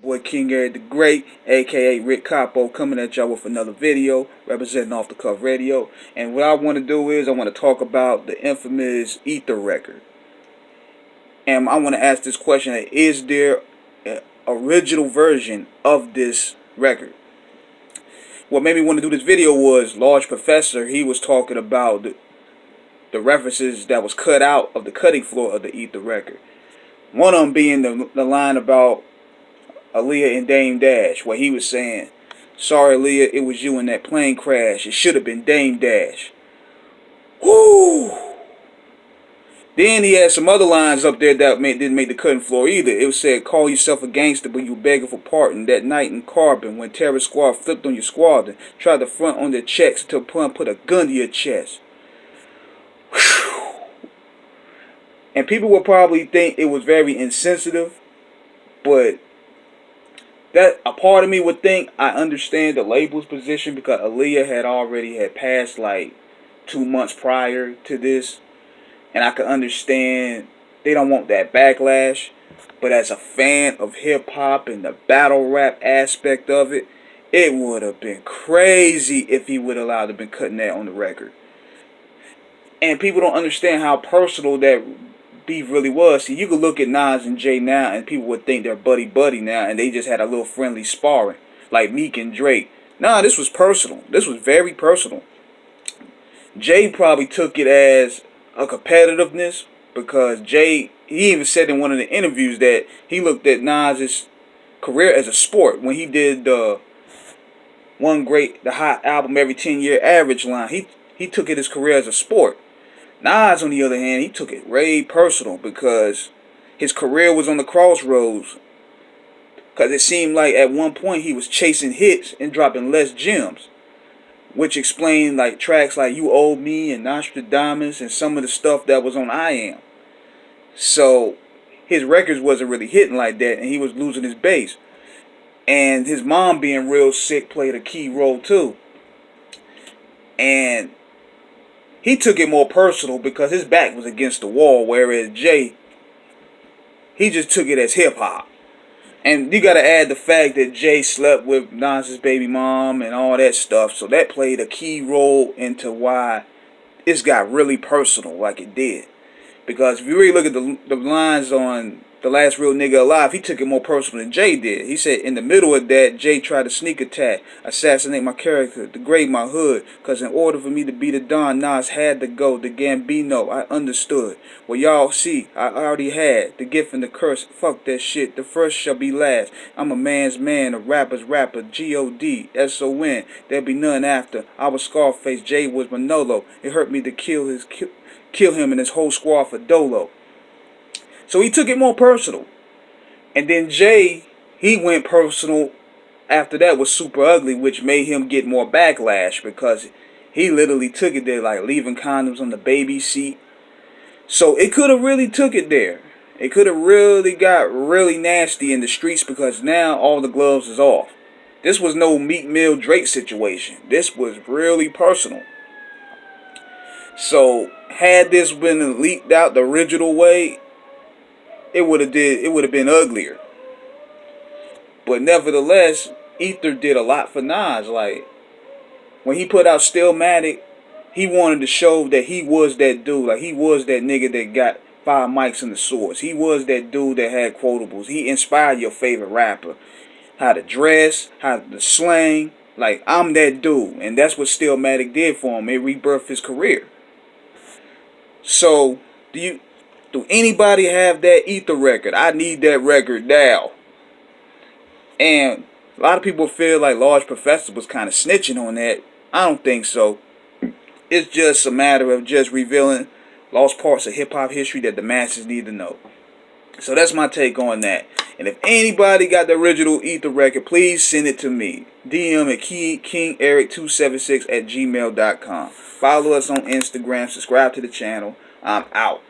Boy King Eric the Great, aka Rick Capo, coming at y'all with another video representing Off the Cuff Radio. And what I want to do is I want to talk about the infamous Ether record. And I want to ask this question: is there an original version of this record? What made me want to do this video was Large Professor. He was talking about the references that was cut out of the cutting floor of the Ether record. One of them being the line about Aaliyah and Dame Dash, where he was saying, "Sorry, Aaliyah, it was you in that plane crash. It should have been Dame Dash." Whoo! Then he had some other lines up there that didn't make the cutting floor either. It said, "Call yourself a gangster, but you begging for pardon. That night in Carbon, when terrorist squad flipped on your squadron, tried to front on their checks until put a gun to your chest." Whew. And people will probably think it was very insensitive, but that a part of me would think I understand the label's position because Aaliyah had passed like 2 months prior to this, and I could understand they don't want that backlash. But as a fan of hip hop and the battle rap aspect of it, it would have been crazy if he would have allowed to been cutting that on the record. And people don't understand how personal that beef really was. See, you could look at Nas and Jay now, and people would think they're buddy now, and they just had a little friendly sparring, like Meek and Drake. Nah, this was personal. This was very personal. Jay probably took it as a competitiveness because he even said in one of the interviews that he looked at Nas's career as a sport when he did the hot album every 10-year average line. He took it his career as a sport. Nas, on the other hand, he took it way personal because his career was on the crossroads. Because it seemed like at one point he was chasing hits and dropping less gems, which explained like tracks like You Owe Me and Nostradamus and some of the stuff that was on I Am. So his records wasn't really hitting like that, and he was losing his base. And his mom being real sick played a key role too. And he took it more personal because his back was against the wall, whereas Jay, he just took it as hip-hop. And you got to add the fact that Jay slept with Nas's baby mom and all that stuff, so that played a key role into why this got really personal like it did. Because if you really look at the lines on The Last Real Nigga Alive, he took it more personal than Jay did. He said in the middle of that, Jay tried to sneak attack, assassinate my character, degrade my hood. Because in order for me to be the Don, Nas had to go. The Gambino, I understood. Well, y'all see, I already had the gift and the curse. Fuck that shit. The first shall be last. I'm a man's man, a rapper's rapper. G-O-D, S-O-N. There'll be none after. I was Scarface, Jay was Manolo. It hurt me to kill him and his whole squad for Dolo. So he took it more personal. And then Jay, he went personal after that with Super Ugly, which made him get more backlash because he literally took it there like leaving condoms on the baby seat. So it could have really took it there. It could have really got really nasty in the streets because now all the gloves is off. This was no Meek Mill Drake situation. This was really personal. So had this been leaked out the original way, it would have been uglier. But nevertheless, Ether did a lot for Nas. Like when he put out Stillmatic, he wanted to show that he was that dude. Like he was that nigga that got 5 mics in the source. He was that dude that had quotables. He inspired your favorite rapper. How to dress, how to slang. Like I'm that dude. And that's what Stillmatic did for him. It rebirthed his career. So do anybody have that Ether record? I need that record now. And a lot of people feel like Large Professor was kind of snitching on that. I don't think so. It's just a matter of just revealing lost parts of hip-hop history that the masses need to know. So that's my take on that. And if anybody got the original Ether record, please send it to me. DM at KingEric276 at gmail.com. Follow us on Instagram. Subscribe to the channel. I'm out.